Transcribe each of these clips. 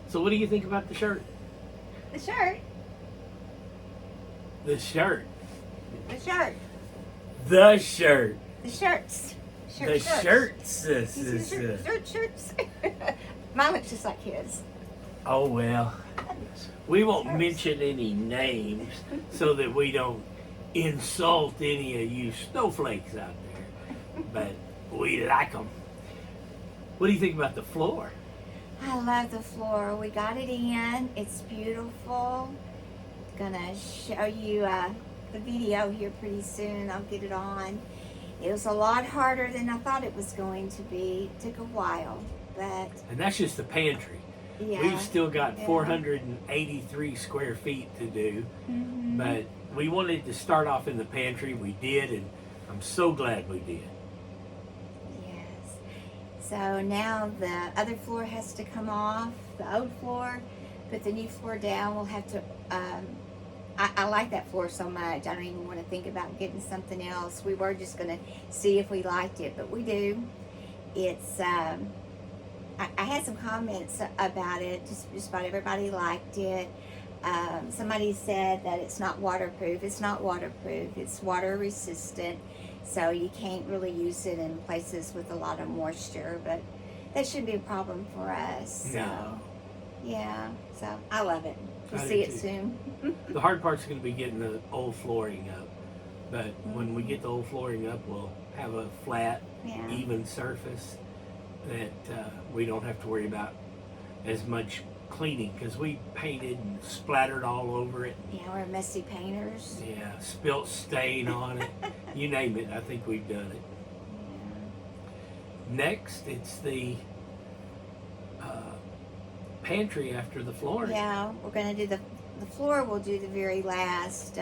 So what do you think about the shirt? The shirt. The shirt. The shirt. The shirt. The shirts. The shirts. Shirts. Mine looks just like his. Oh, well. We won't mention any names so that we don't insult any of you snowflakes out there. But we like them. What do you think about the floor? I love the floor. We got it in. It's beautiful. Gonna show you the video here pretty soon. I'll get it on. It was a lot harder than I thought it was going to be. It took a while, but... And that's just the pantry. Yeah, We've still got 483 square feet to do, but we wanted to start off in the pantry. We did, and I'm so glad we did. Yes. So now the other floor has to come off, the old floor, put the new floor down. We'll have to, I like that floor so much. I don't even want to think about getting something else. We were just going to see if we liked it, but we do. It's, I had some comments about it, just about everybody liked it. Somebody said that it's not waterproof. It's not waterproof. It's water resistant, so you can't really use it in places with a lot of moisture, but that shouldn't be a problem for us. So, No. yeah, so I love it. We'll I see do it too. soon. The hard part's going to be getting the old flooring up, but when we get the old flooring up, we'll have a flat, Yeah. even surface that we don't have to worry about as much cleaning, because we painted and splattered all over it. Yeah, we're messy painters. Yeah, spilt stain on it. You name it, I think we've done it. Yeah. Next, it's the pantry after the flooring. Yeah, we're going to do the floor. We'll do the very last.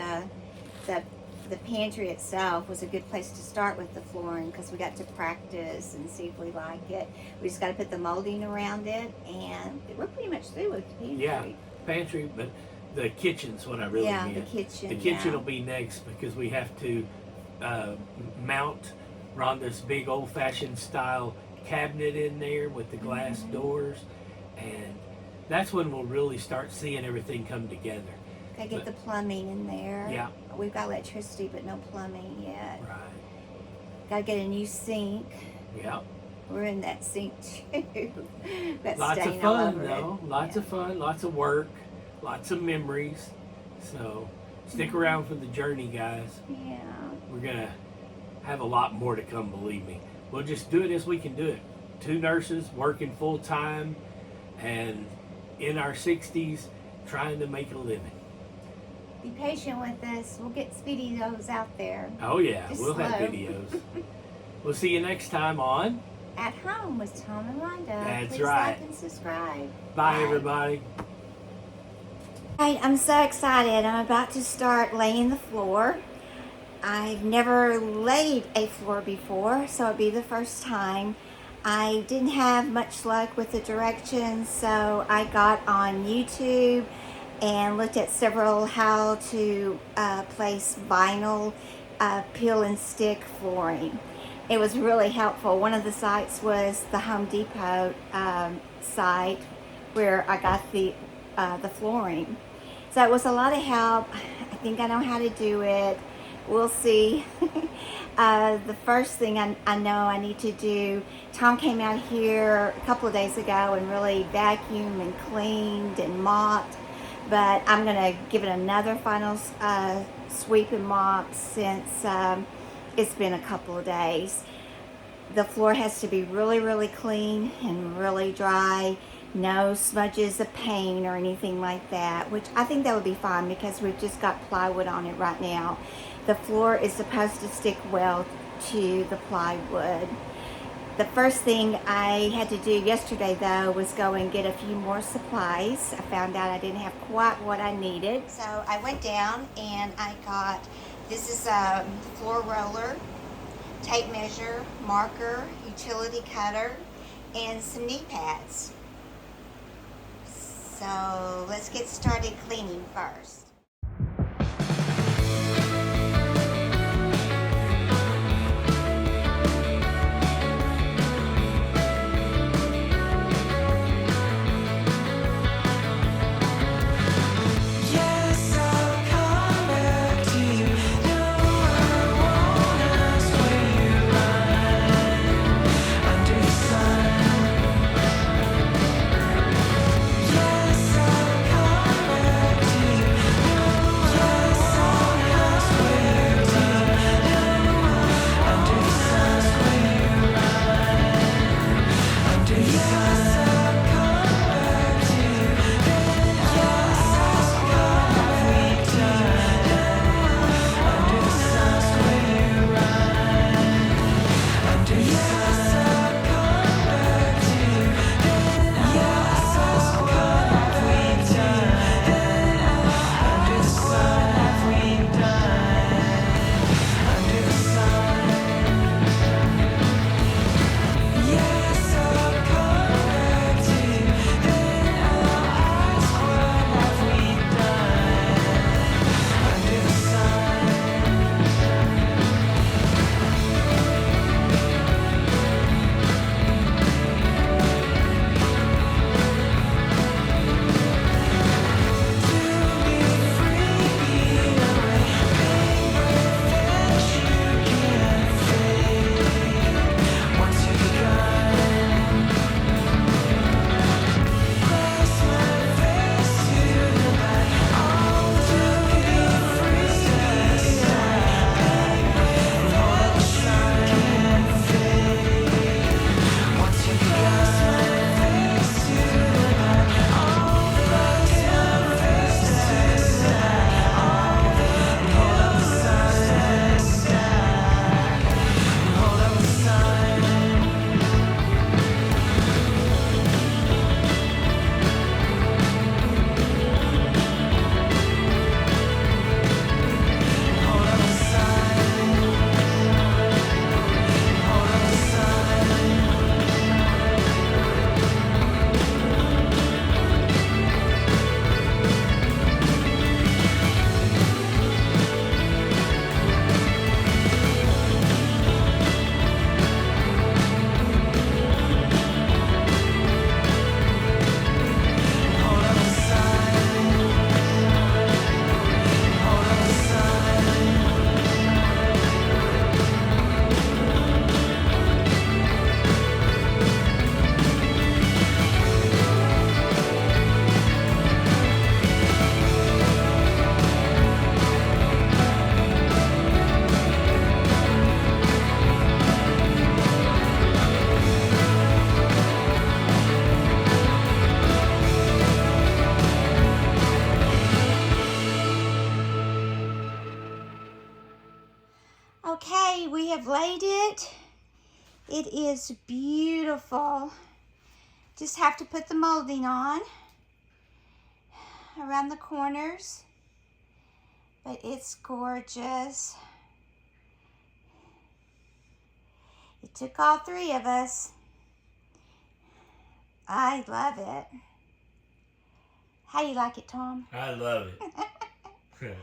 The pantry itself was a good place to start with the flooring because we got to practice and see if we like it. We just got to put the molding around it, and we're pretty much through with the pantry. Yeah, pantry, but the kitchen's what I really meant. The kitchen. The kitchen will be next because we have to mount Rhonda's big old-fashioned style cabinet in there with the glass doors, and that's when we'll really start seeing everything come together. Gotta get the plumbing in there. Yeah. We've got electricity, but no plumbing yet. Right. Gotta get a new sink. Yeah. We're in that sink too. That Lots of stain all fun, over though. it. Lots of fun, lots of work, lots of memories. So stick around for the journey, guys. Yeah. We're going to have a lot more to come, believe me. We'll just do it as we can do it. 2 nurses working full time and in our 60s trying to make a living. Be patient with us. We'll get videos out there. Oh, yeah. Just We'll have slow. videos. We'll see you next time on At Home with Tom and Rhonda. That's Please right. like and subscribe. Bye, everybody. Right, I'm so excited. I'm about to start laying the floor. I've never laid a floor before, so it'll be the first time. I didn't have much luck with the directions, so I got on YouTube and looked at several how to place vinyl peel and stick flooring. It was really helpful. One of the sites was the Home Depot site where I got the flooring. So it was a lot of help. I think I know how to do it. We'll see. The first thing I know I need to do, Tom came out here a couple of days ago and really vacuumed and cleaned and mopped, but I'm going to give it another final sweep and mop since it's been a couple of days. The floor has to be really, really clean and really dry. No smudges of paint or anything like that, which I think that would be fine because we've just got plywood on it right now. The floor is supposed to stick well to the plywood. The first thing I had to do yesterday, though, was go and get a few more supplies. I found out I didn't have quite what I needed. So I went down and I got, this is a floor roller, tape measure, marker, utility cutter, and some knee pads. So let's get started cleaning first. Okay, we have laid it. It is beautiful. Just have to put the molding on around the corners. But it's gorgeous. It took all three of us. I love it. How you like it, Tom? I love it.